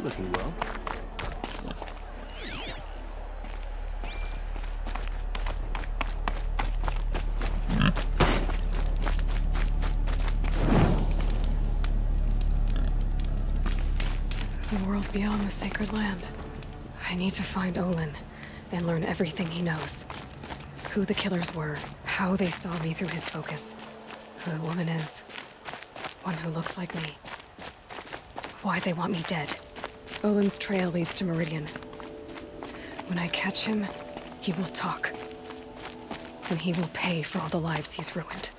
looking well. The world beyond the sacred land. I need to find Olin and learn everything he knows. Who the killers were, how they saw me through his focus, who the woman is, one who looks like me, why they want me dead. Olin's trail leads to Meridian. When I catch him, he will talk. And he will pay for all the lives he's ruined.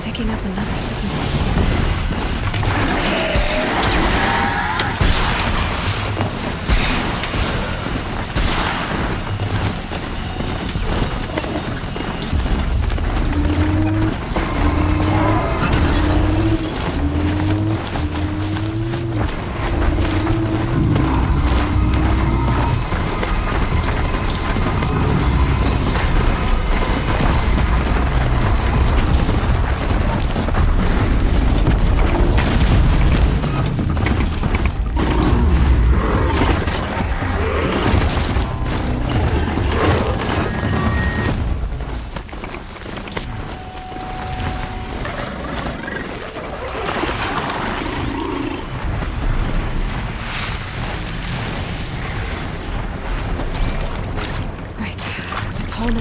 Picking up another signal.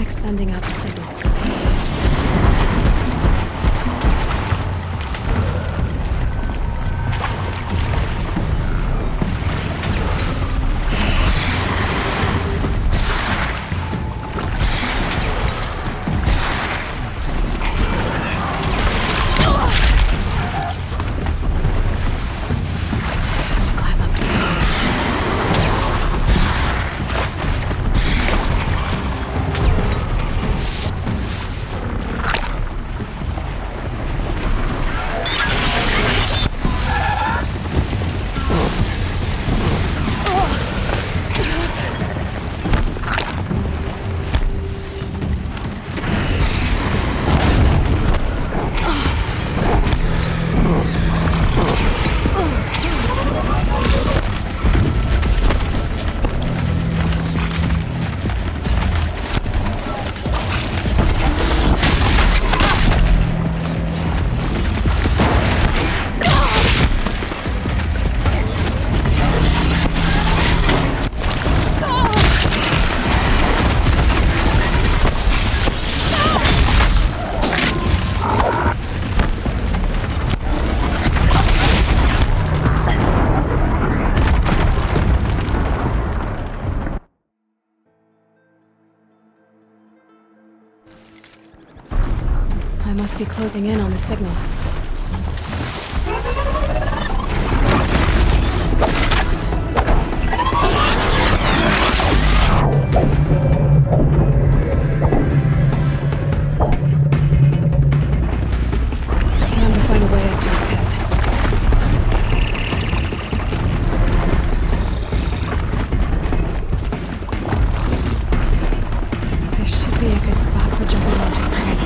Sending out the signal. be closing in on the signal. Time to find a way up to its head. This should be a good spot for jumping onto the tunnel.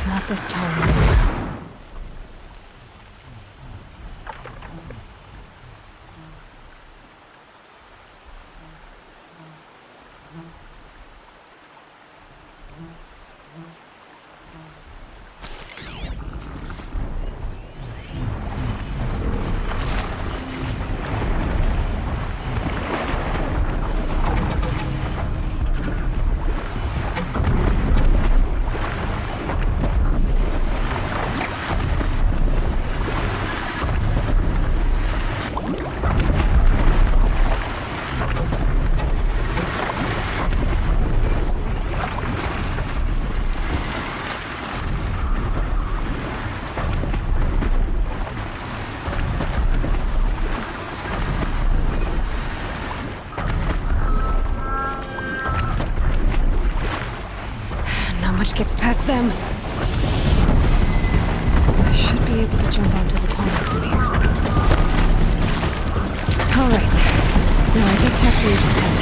Not this time. Much gets past them. I should be able to jump onto the tunnel from here. Alright. Now I just have to reach its head.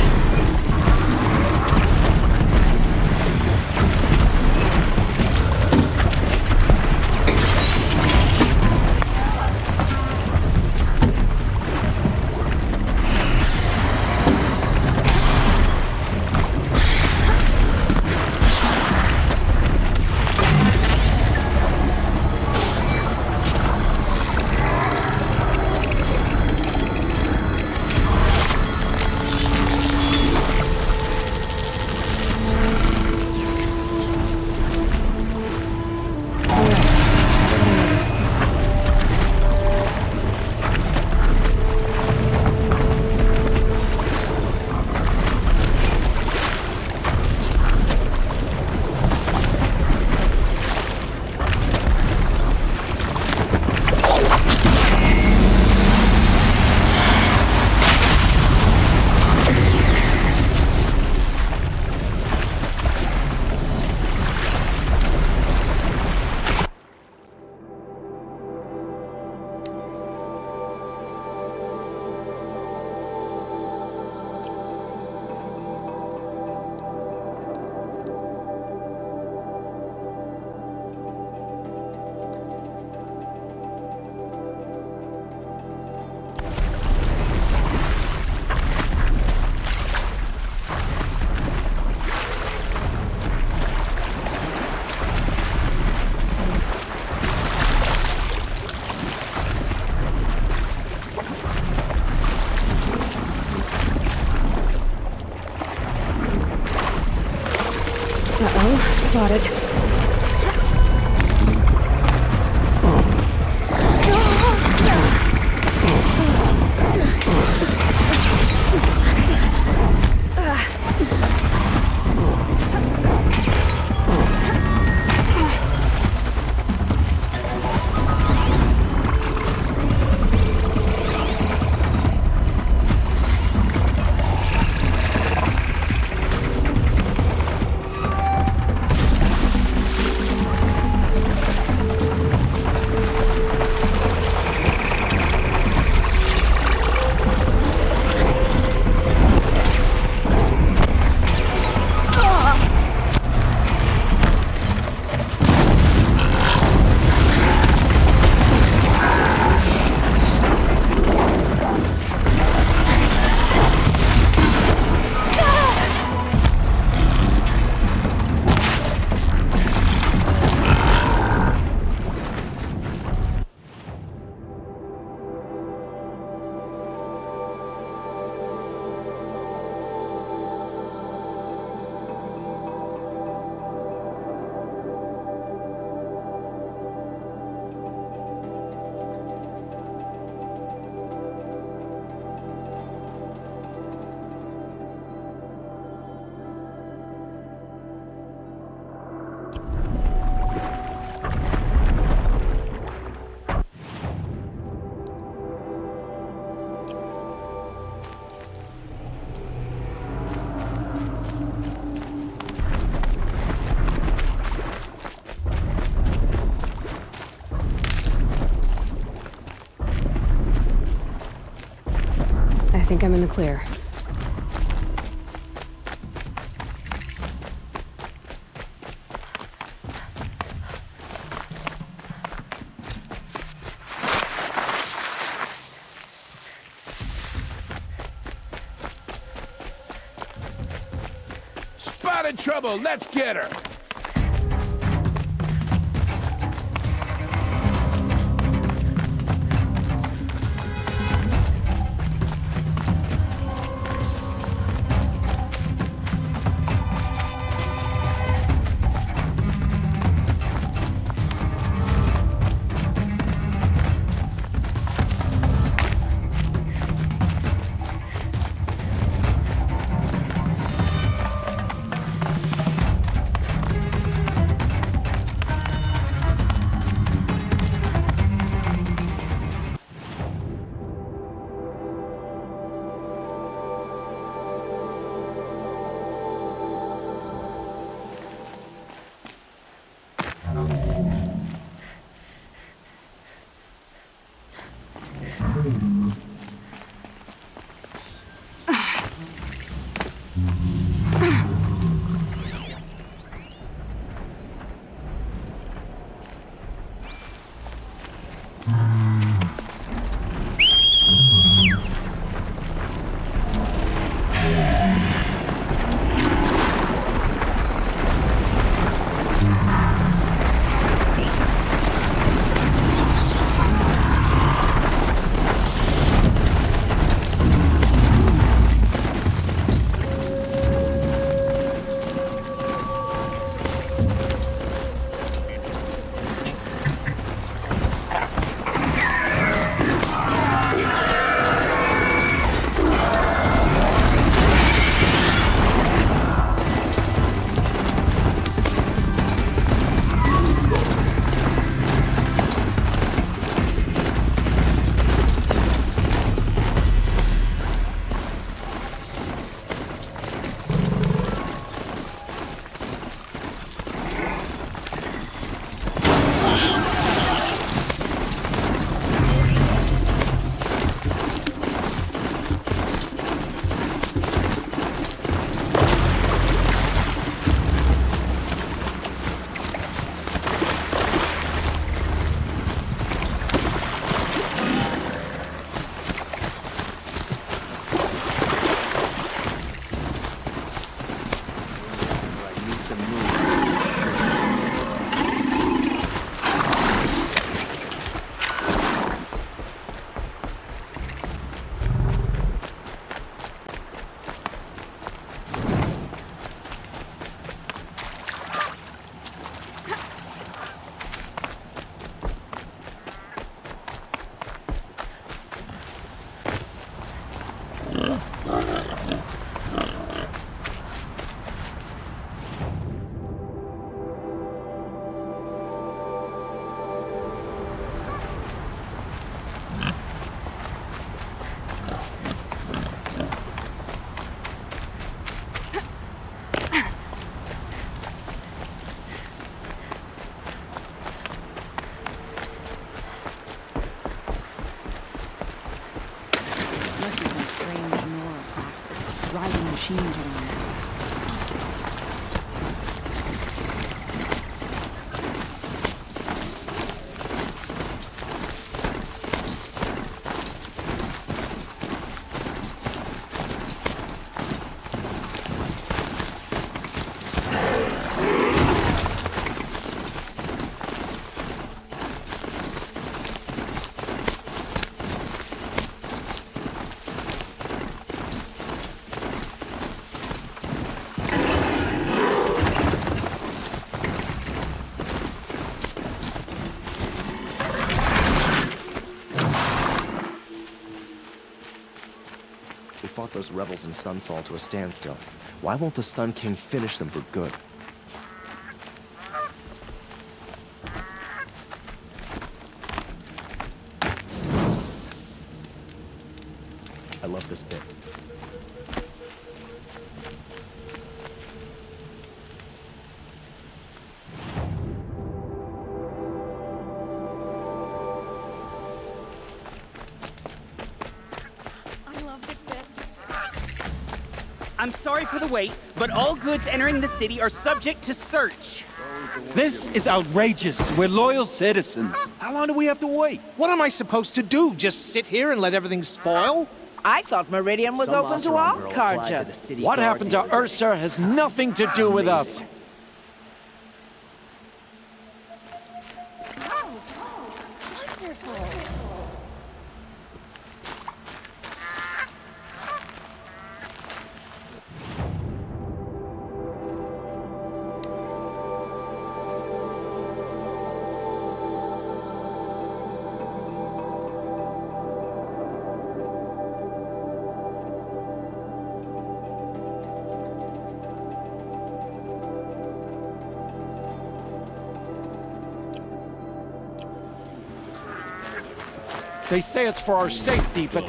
Uh-oh, spotted. think I'm in the clear. Spotted trouble! Let's get her! Driving machines around. We fought those rebels in Sunfall to a standstill. Why won't the Sun King finish them for good? I love this bit. I love this bit. I'm sorry for the wait, but all goods entering the city are subject to search. This is outrageous. We're loyal citizens. How long do we have to wait? What am I supposed to do? Just sit here and let everything spoil? I thought Meridian was open to all culture. What happened to Ursa has nothing to do with us. They say it's for our safety, but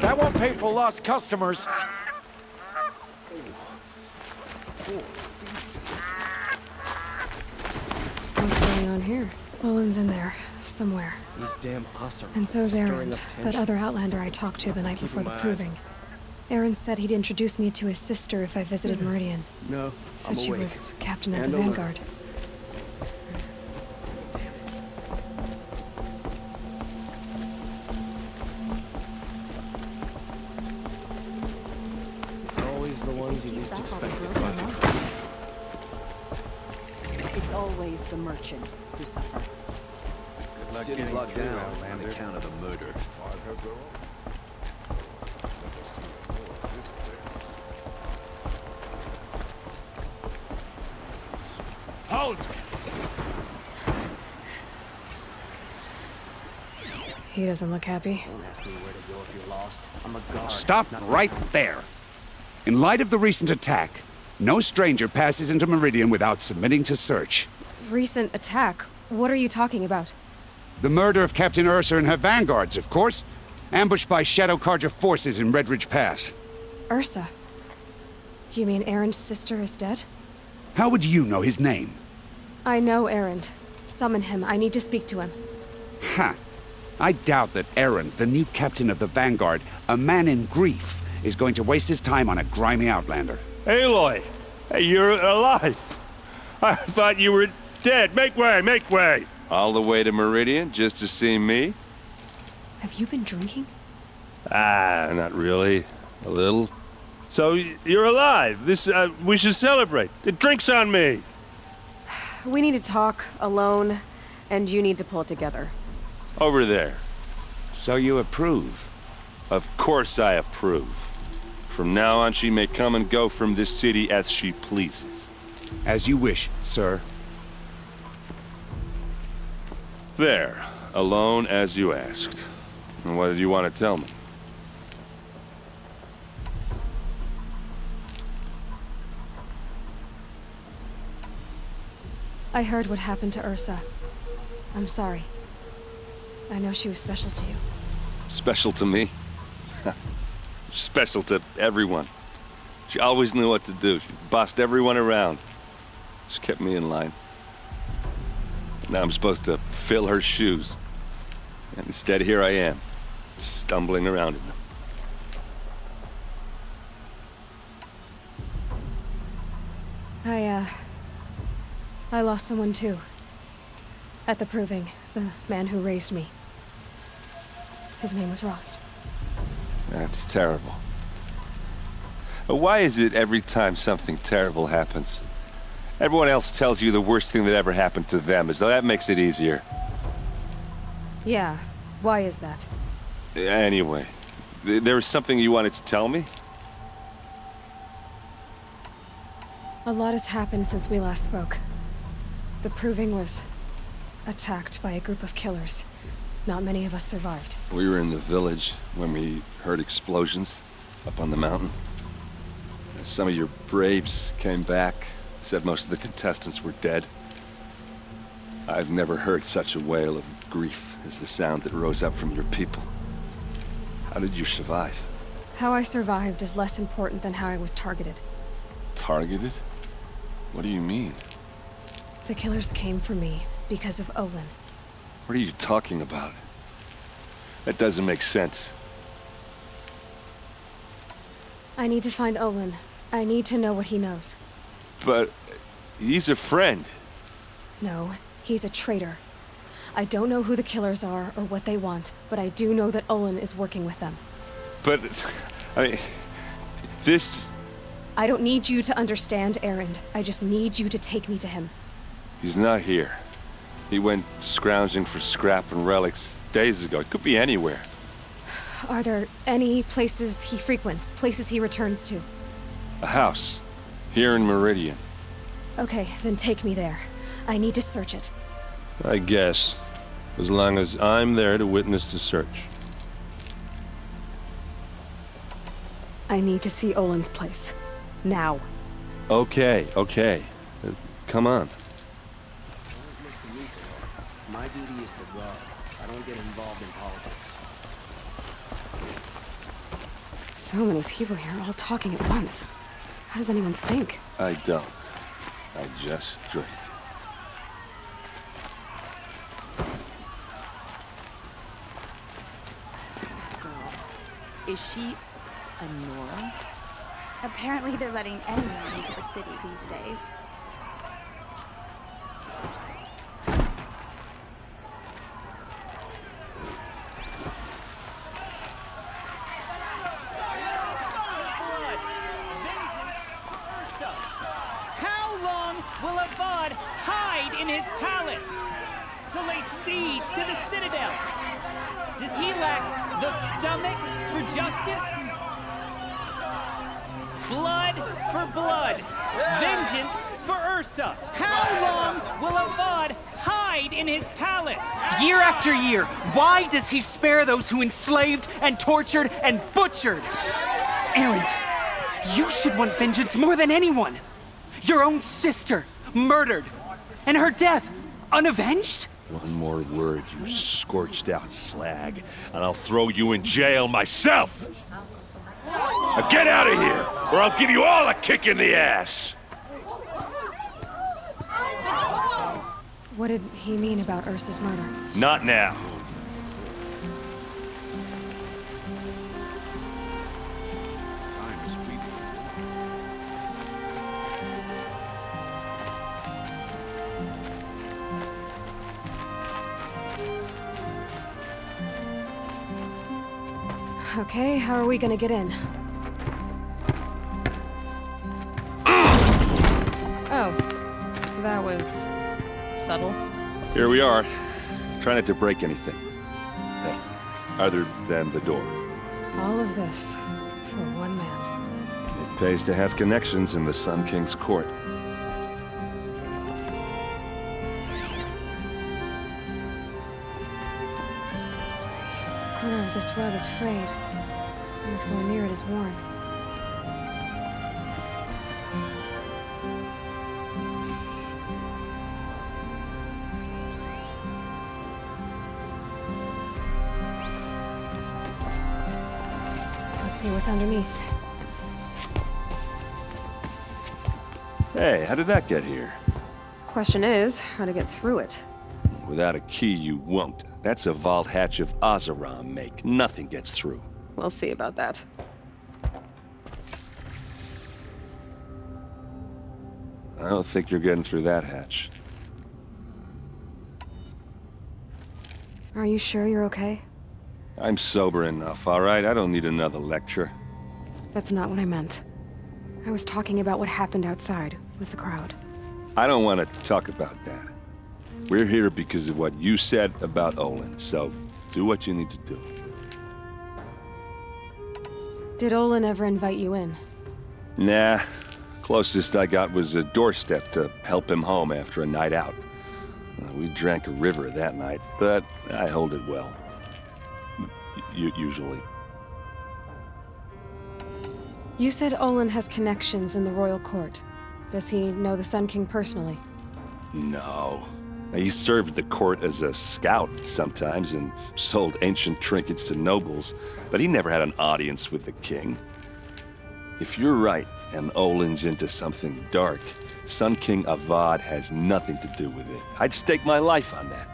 that won't pay for lost customers. What's going on here? Owen's in there, somewhere. These damn us are And so's stirring Erend, up that tension. other Outlander I talked to the night before the proving. Erend said he'd introduce me to his sister if I visited Meridian. No, Said she awake. was captain of And the alert. Vanguard. It's always the ones you least expect that cause you trouble. It's always the merchants who suffer. City's locked down on account of the murder. Halt! He doesn't look happy. Stop right there. In light of the recent attack, no stranger passes into Meridian without submitting to search. Recent attack? What are you talking about? The murder of Captain Ursa and her vanguards, of course. Ambushed by Shadow Carja forces in Red Ridge Pass. Ursa? You mean Erend's sister is dead? How would you know his name? I know Erend. Summon him. I need to speak to him. Ha! I doubt that Erend, the new captain of the Vanguard, a man in grief, is going to waste his time on a grimy outlander. Aloy! Hey, you're alive! I thought you were dead. Make way, make way! All the way to Meridian just to see me? Have you been drinking? Ah, not really. A little. So, you're alive. We should celebrate. The drink's on me! We need to talk, alone, and you need to pull it together. Over there. So you approve? Of course I approve. From now on, she may come and go from this city as she pleases. As you wish, sir. There. Alone as you asked. And what did you want to tell me? I heard what happened to Ursa. I'm sorry. I know she was special to you. Special to me? Special to everyone. She always knew what to do. She bossed everyone around. She kept me in line. Now I'm supposed to fill her shoes. And instead, here I am, stumbling around in them. I lost someone too. At the proving, the man who raised me. His name was Rost. That's terrible. Why is it every time something terrible happens, everyone else tells you the worst thing that ever happened to them, as though that makes it easier? Yeah, why is that? Anyway, there was something you wanted to tell me? A lot has happened since we last spoke. The proving was attacked by a group of killers. Not many of us survived. We were in the village when we heard explosions up on the mountain. Some of your braves came back, said most of the contestants were dead. I've never heard such a wail of grief as the sound that rose up from your people. How did you survive? How I survived is less important than how I was targeted. Targeted? What do you mean? The killers came for me because of Olin. What are you talking about? That doesn't make sense. I need to find Olin I need to know what he knows. But he's a friend. No, he's a traitor. I don't know who the killers are or what they want, but I do know that Olin is working with them. But, I mean, this... I don't need you to understand, Erend. I just need you to take me to him. He's not here. He went scrounging for scrap and relics days ago. It could be anywhere. Are there any places he frequents, places he returns to? A house. Here in Meridian. Okay, then take me there. I need to search it. I guess. As long as I'm there to witness the search. I need to see Olin's place. Now. Okay. Come on. My duty is to guard. I don't get involved in politics. So many people here, all talking at once. How does anyone think? I don't. I just drink. Is she a Nora? Apparently they're letting anyone into the city these days. How long will Avad hide in his palace? To lay siege to the citadel? Does he lack the stomach for justice? Blood for blood. Vengeance for Ursa. How long will Avad hide in his palace? Year after year, why does he spare those who enslaved and tortured and butchered? Erend, you should want vengeance more than anyone. Your own sister, murdered. And her death, unavenged? One more word, you scorched out slag, and I'll throw you in jail myself! Now get out of here, or I'll give you all a kick in the ass! What did he mean about Ursa's murder? Not now. Okay, how are we gonna get in? Oh, that was subtle. Here we are. Try not to break anything. Other than the door. All of this for one man. It pays to have connections in the Sun King's court. The corner of this rug is frayed, and the floor near it is worn. Let's see what's underneath. Hey, how did that get here? Question is, how to get through it. Without a key, you won't. That's a vault hatch of Oseram make. Nothing gets through. We'll see about that. I don't think you're getting through that hatch. Are you sure you're okay? I'm sober enough, all right? I don't need another lecture. That's not what I meant. I was talking about what happened outside with the crowd. I don't want to talk about that. We're here because of what you said about Olin, so do what you need to do. Did Olin ever invite you in? Nah. Closest I got was a doorstep to help him home after a night out. We drank a river that night, but I hold it well. Usually. You said Olin has connections in the royal court. Does he know the Sun King personally? No. He served the court as a scout sometimes and sold ancient trinkets to nobles, but he never had an audience with the king. If you're right, and Olin's into something dark, Sun King Avad has nothing to do with it. I'd stake my life on that.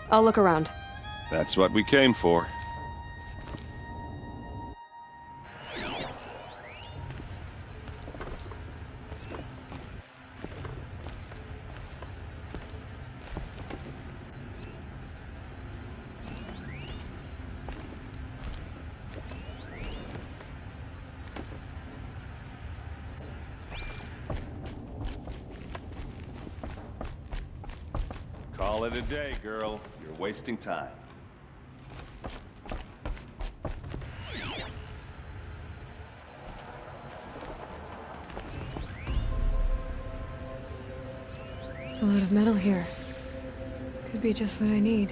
I'll look around. That's what we came for. Call it a day, girl. You're wasting time. A lot of metal here. Could be just what I need.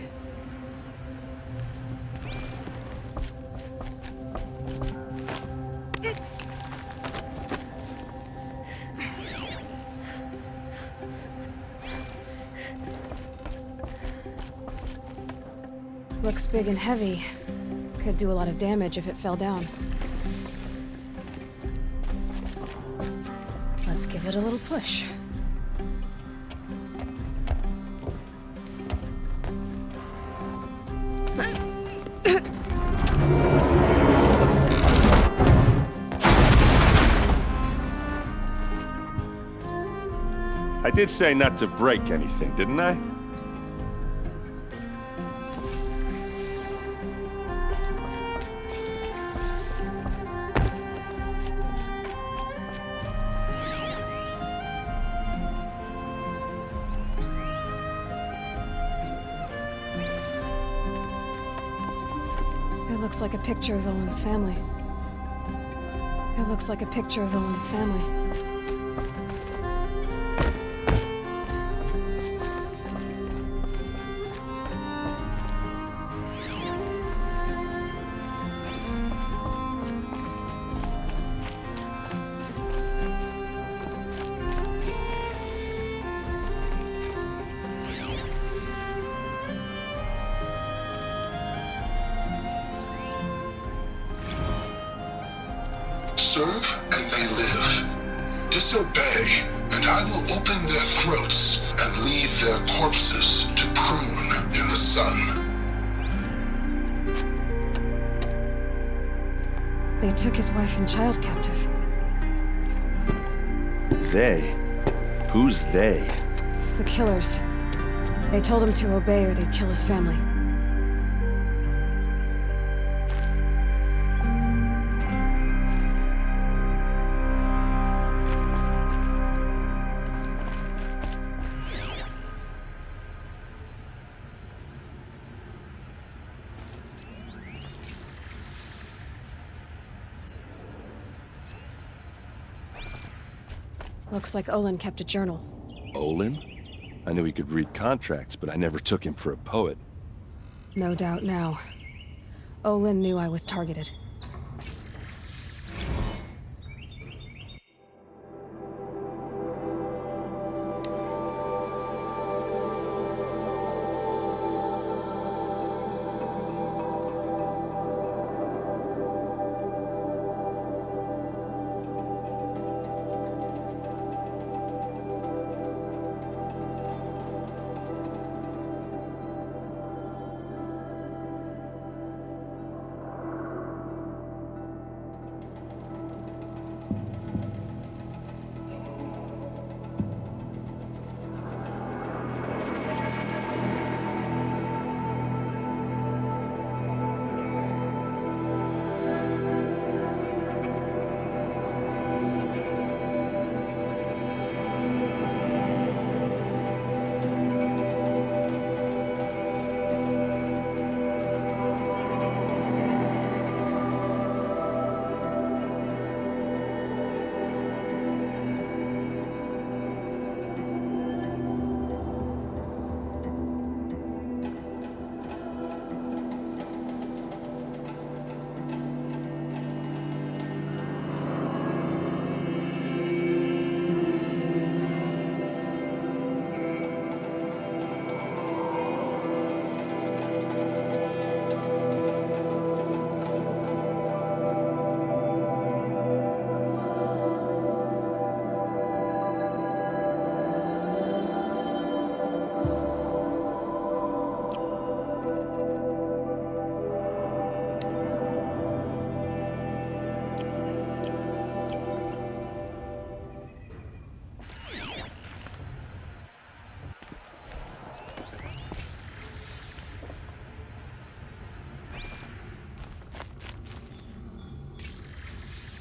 Looks big and heavy. Could do a lot of damage if it fell down. Let's give it a little push. I did say not to break anything, didn't I? It looks like a picture of Owen's family. It looks like a picture of Owen's family. Serve and they live. Disobey, and I will open their throats and leave their corpses to prune in the sun. They took his wife and child captive. They? Who's they? The killers. They told him to obey or they'd kill his family. Looks like Olin kept a journal. Olin? I knew he could read contracts, but I never took him for a poet. No doubt now. Olin knew I was targeted.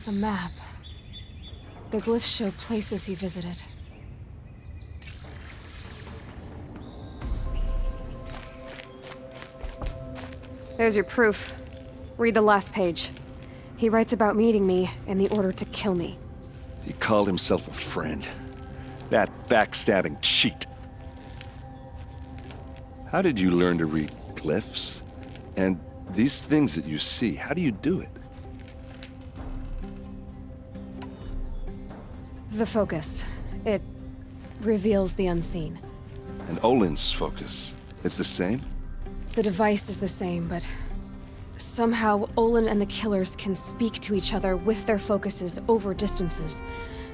A map. The glyphs show places he visited. There's your proof. Read the last page. He writes about meeting me in the order to kill me. He called himself a friend. That backstabbing cheat. How did you learn to read glyphs? And these things that you see, how do you do it? The focus. It reveals the unseen. And Olin's focus, it's the same? The device is the same, but somehow Olin and the killers can speak to each other with their focuses over distances,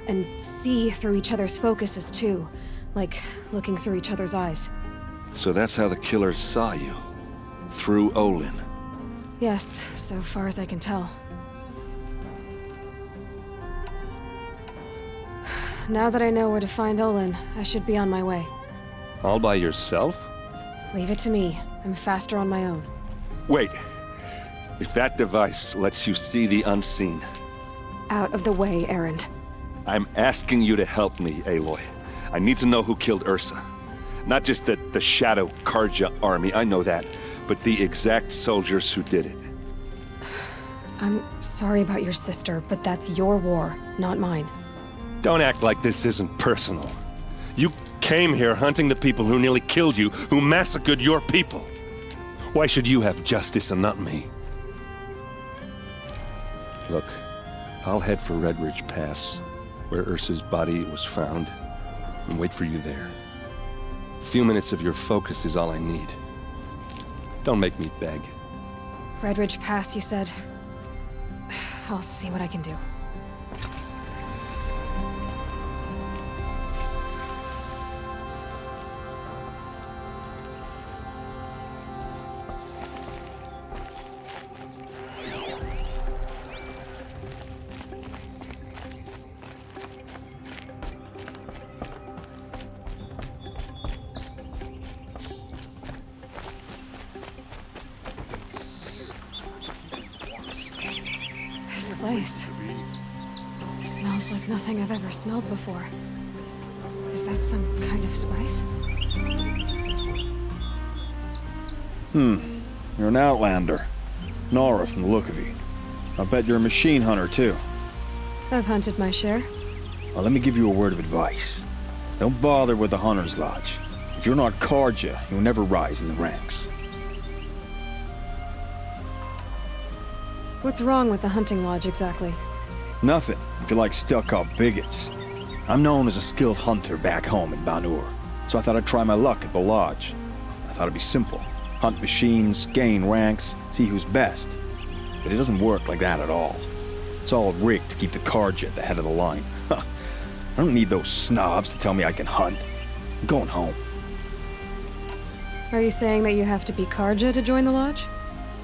and see through each other's focuses too, like looking through each other's eyes. So that's how the killers saw you? Through Olin? Yes, so far as I can tell. Now that I know where to find Olin, I should be on my way. All by yourself? Leave it to me. I'm faster on my own. Wait. If that device lets you see the unseen... Out of the way, Erend. I'm asking you to help me, Aloy. I need to know who killed Ursa. Not just the Shadow Karja army, I know that, but the exact soldiers who did it. I'm sorry about your sister, but that's your war, not mine. Don't act like this isn't personal. You came here hunting the people who nearly killed you, who massacred your people. Why should you have justice and not me? Look, I'll head for Red Ridge Pass, where Ursa's body was found, and wait for you there. A few minutes of your focus is all I need. Don't make me beg. Red Ridge Pass, you said? I'll see what I can do. Place. Smells like nothing I've ever smelled before. Is that some kind of spice? You're an outlander. Nora from the look of you. I bet you're a machine hunter, too. I've hunted my share. Well, let me give you a word of advice. Don't bother with the Hunter's Lodge. If you're not Karja, you'll never rise in the ranks. What's wrong with the hunting lodge, exactly? Nothing, if you like stuck-up bigots. I'm known as a skilled hunter back home in Banur, so I thought I'd try my luck at the lodge. I thought it'd be simple. Hunt machines, gain ranks, see who's best. But it doesn't work like that at all. It's all rigged to keep the Karja at the head of the line. I don't need those snobs to tell me I can hunt. I'm going home. Are you saying that you have to be Karja to join the lodge?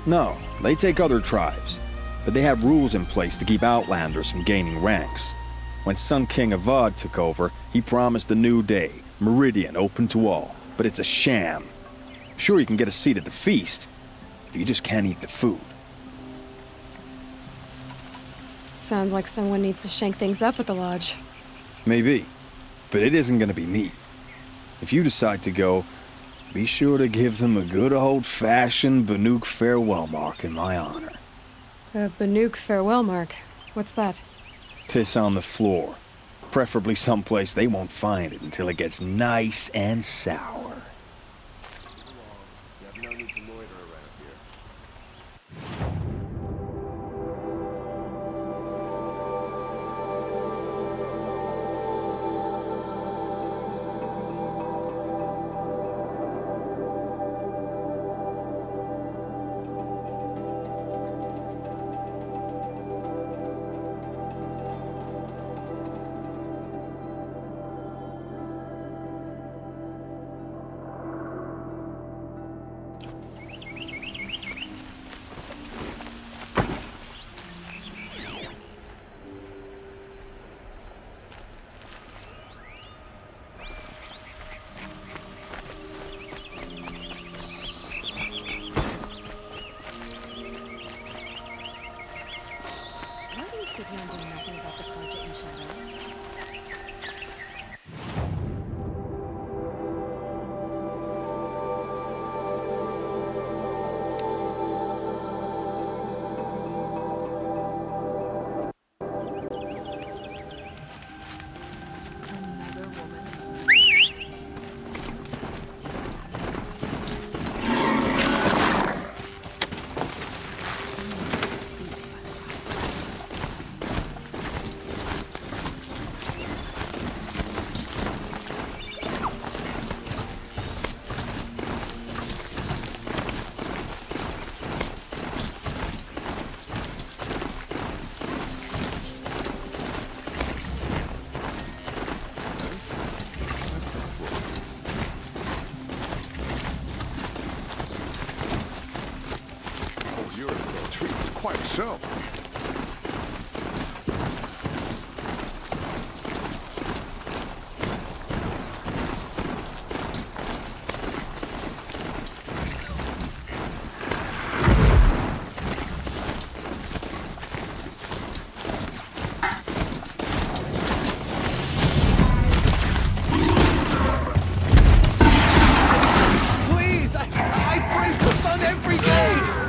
No, they take other tribes. But they have rules in place to keep outlanders from gaining ranks. When Sun King Avad took over, he promised a new day, Meridian open to all. But it's a sham. Sure, you can get a seat at the feast, but you just can't eat the food. Sounds like someone needs to shank things up at the lodge. Maybe, but it isn't gonna be me. If you decide to go, be sure to give them a good old-fashioned Banuk farewell mark in my honor. A Banuk farewell mark? What's that? Piss on the floor. Preferably someplace they won't find it until it gets nice and sour. so. Please, I praise the sun every day!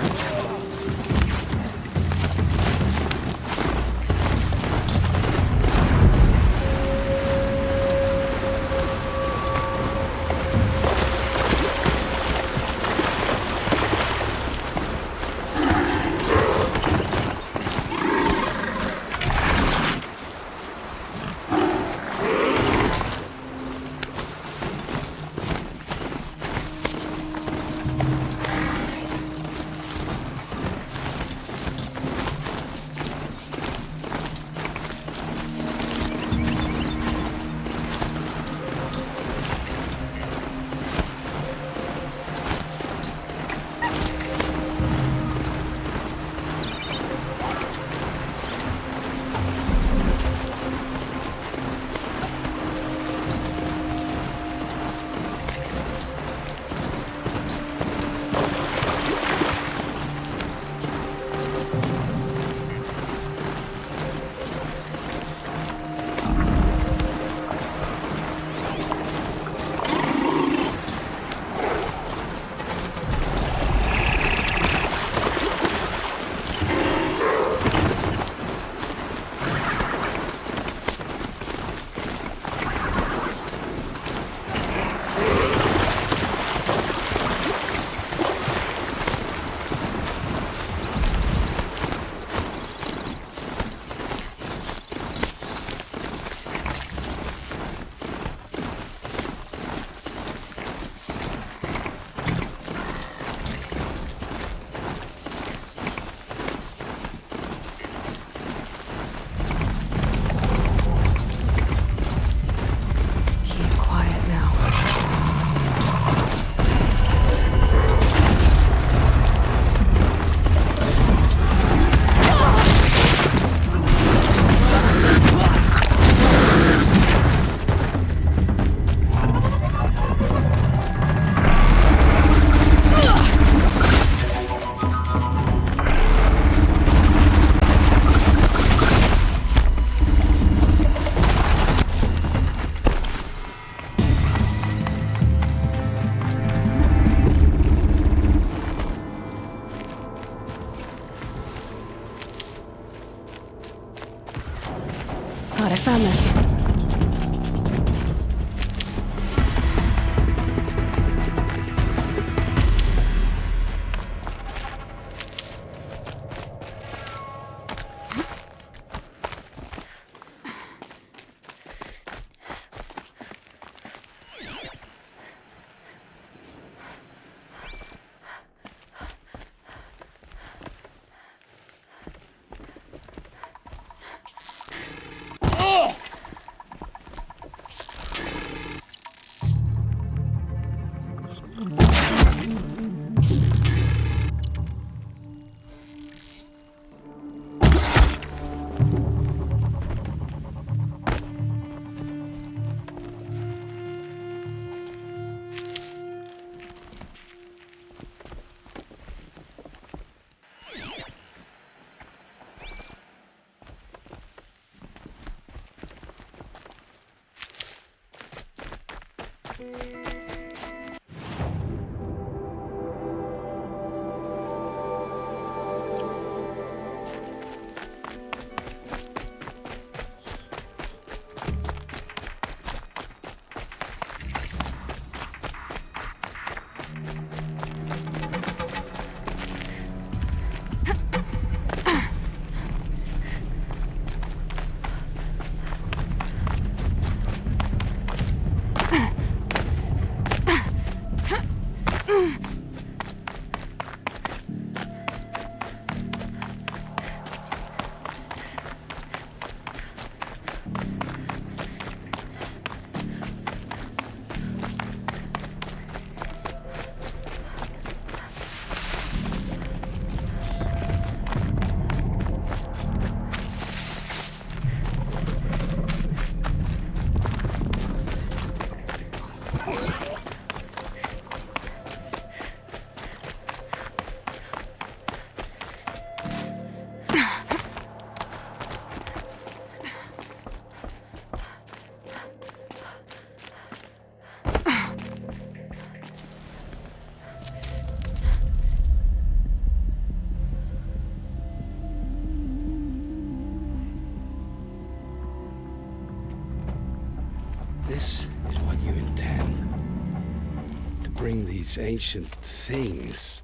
these ancient things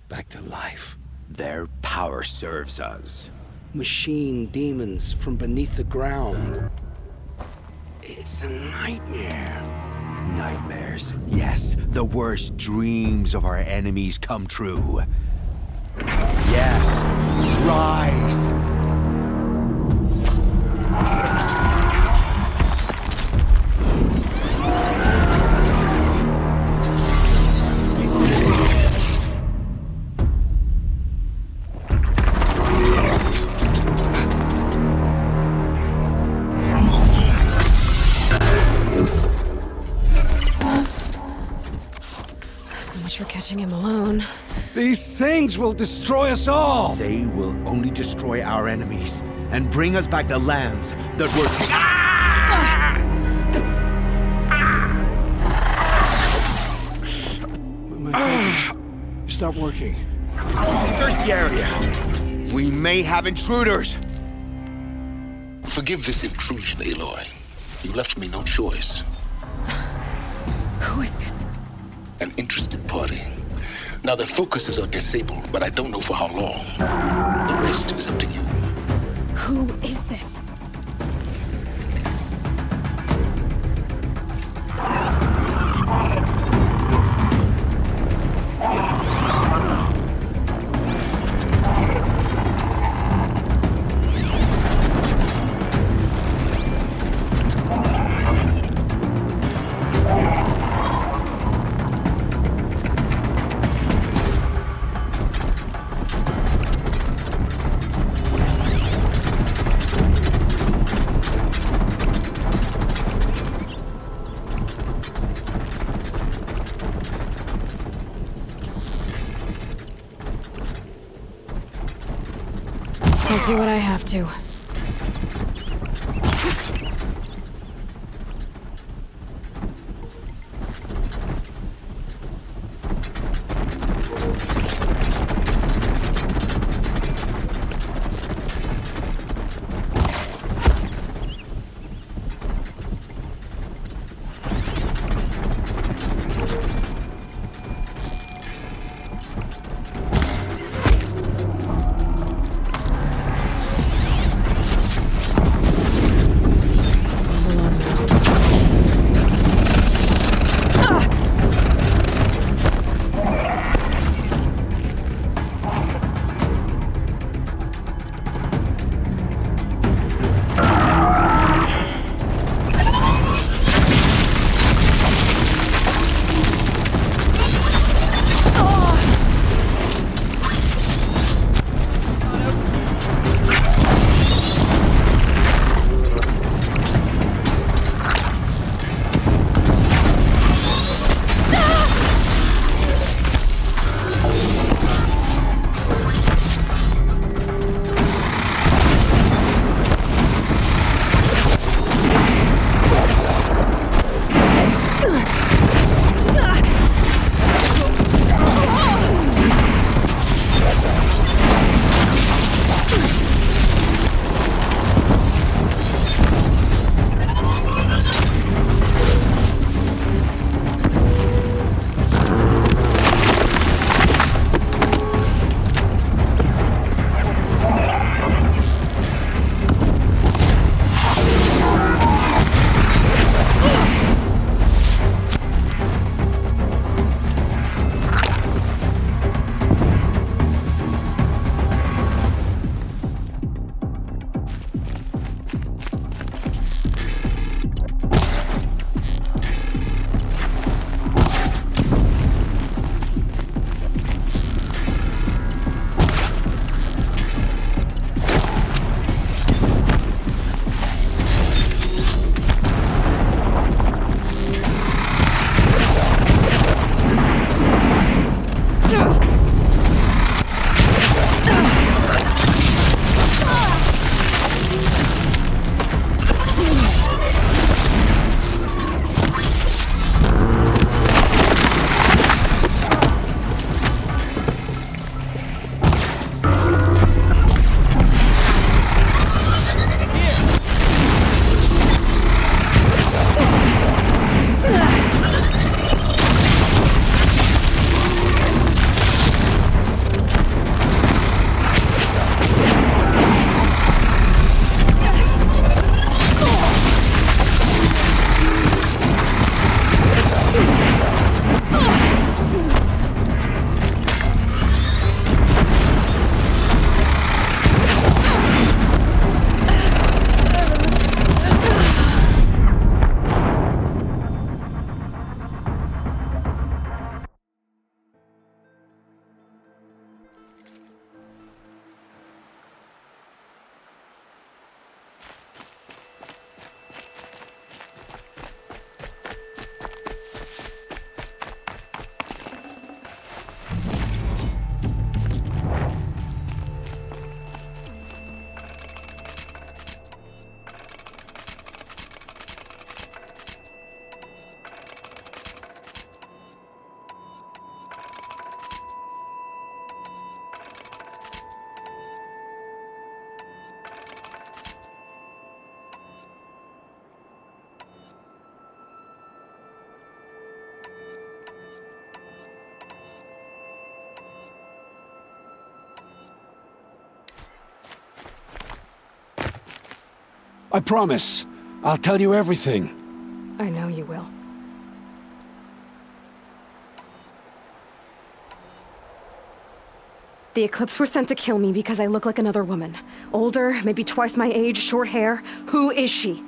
back to life. Their power serves us. Machine demons from beneath the ground. It's a nightmare. Nightmares. Yes, the worst dreams of our enemies come true. Yes, rise! For catching him alone. These things will destroy us all! They will only destroy our enemies and bring us back the lands that were My fingers stop working. Search the area. We may have intruders. Forgive this intrusion, Aloy. You left me no choice. Who is this? An interested party. Now their focuses are disabled, but I don't know for how long. The rest is up to you. Who is this? I'll do what I have to. I promise. I'll tell you everything. I know you will. The Eclipse were sent to kill me because I look like another woman. Older, maybe twice my age, short hair. Who is she?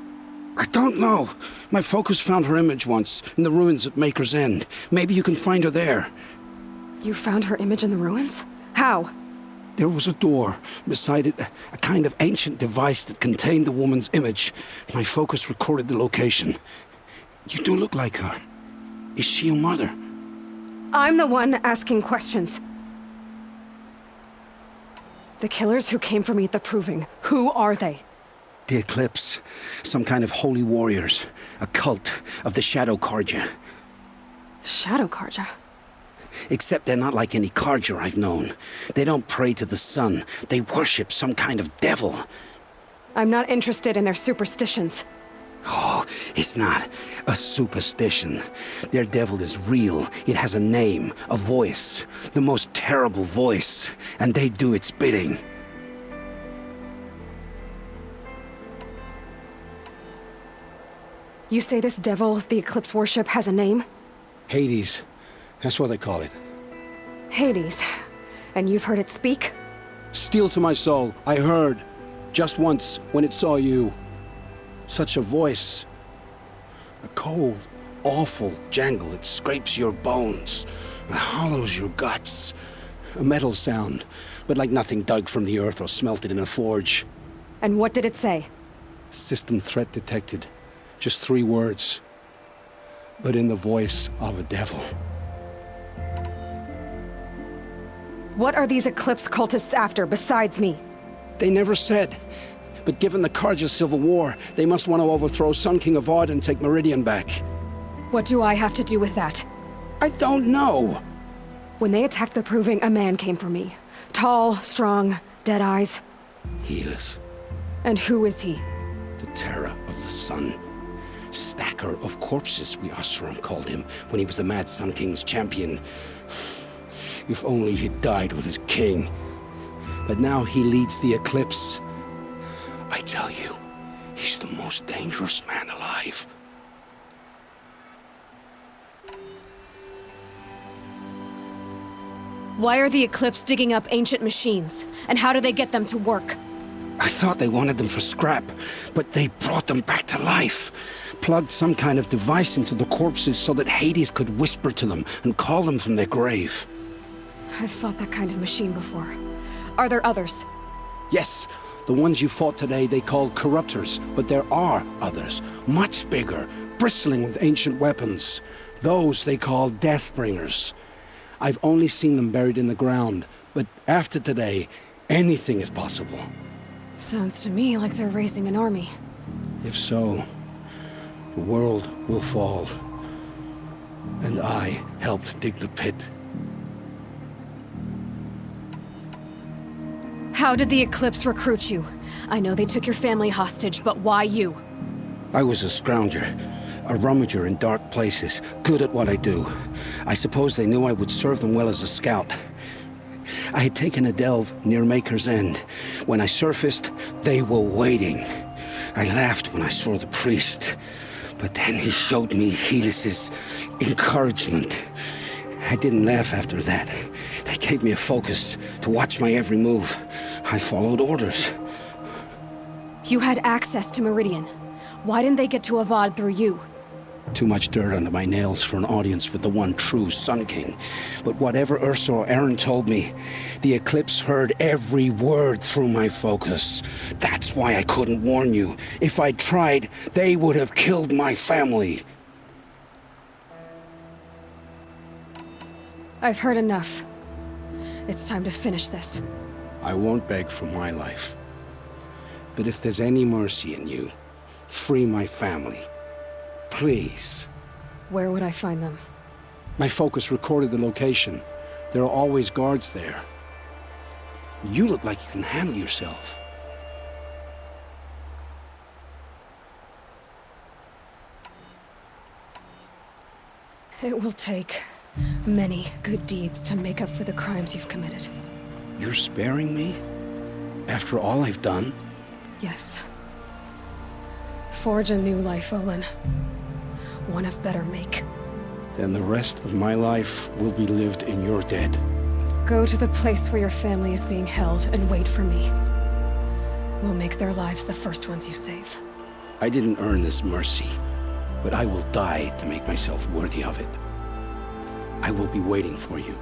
I don't know. My focus found her image once, in the ruins at Maker's End. Maybe you can find her there. You found her image in the ruins? How? There was a door. Beside it, a kind of ancient device that contained the woman's image. My focus recorded the location. You do look like her. Is she your mother? I'm the one asking questions. The killers who came for me at the Proving, who are they? The Eclipse. Some kind of holy warriors. A cult of the Shadow Carja. Shadow Carja? Except they're not like any Carja I've known. They don't pray to the sun. They worship some kind of devil. I'm not interested in their superstitions. Oh, it's not a superstition. Their devil is real. It has a name, a voice. The most terrible voice. And they do its bidding. You say this devil the Eclipse worship has a name? Hades. That's what they call it. Hades. And you've heard it speak? Steel to my soul. I heard. Just once, when it saw you. Such a voice. A cold, awful jangle. It scrapes your bones. It hollows your guts. A metal sound, but like nothing dug from the earth or smelted in a forge. And what did it say? System threat detected. Just 3 words. But in the voice of a devil. What are these Eclipse cultists after, besides me? They never said. But given the Carja civil war, they must want to overthrow Sun King Avad and take Meridian back. What do I have to do with that? I don't know. When they attacked the Proving, a man came for me. Tall, strong, dead eyes. Helis. And who is he? The terror of the sun. Stacker of corpses, we Oseram called him, when he was the Mad Sun King's champion. If only he'd died with his king. But now he leads the Eclipse. I tell you, he's the most dangerous man alive. Why are the Eclipse digging up ancient machines? And how do they get them to work? I thought they wanted them for scrap, but they brought them back to life. Plugged some kind of device into the corpses so that Hades could whisper to them and call them from their grave. I've fought that kind of machine before. Are there others? Yes, the ones you fought today they called corruptors, but there are others, much bigger, bristling with ancient weapons. Those they call Deathbringers. I've only seen them buried in the ground, but after today, anything is possible. Sounds to me like they're raising an army. If so, the world will fall. And I helped dig the pit. How did the Eclipse recruit you? I know they took your family hostage, but why you? I was a scrounger, a rummager in dark places, good at what I do. I suppose they knew I would serve them well as a scout. I had taken a delve near Maker's End. When I surfaced, they were waiting. I laughed when I saw the priest, but then he showed me Helis's encouragement. I didn't laugh after that. They gave me a focus to watch my every move. I followed orders. You had access to Meridian. Why didn't they get to Avad through you? Too much dirt under my nails for an audience with the one true Sun King. But whatever Ursa or Eren told me, the Eclipse heard every word through my focus. That's why I couldn't warn you. If I'd tried, they would have killed my family. I've heard enough. It's time to finish this. I won't beg for my life. But if there's any mercy in you, free my family. Please. Where would I find them? My focus recorded the location. There are always guards there. You look like you can handle yourself. It will take many good deeds to make up for the crimes you've committed. You're sparing me? After all I've done? Yes. Forge a new life, Olin. One of better make. Then the rest of my life will be lived in your debt. Go to the place where your family is being held and wait for me. We'll make their lives the first ones you save. I didn't earn this mercy, but I will die to make myself worthy of it. I will be waiting for you.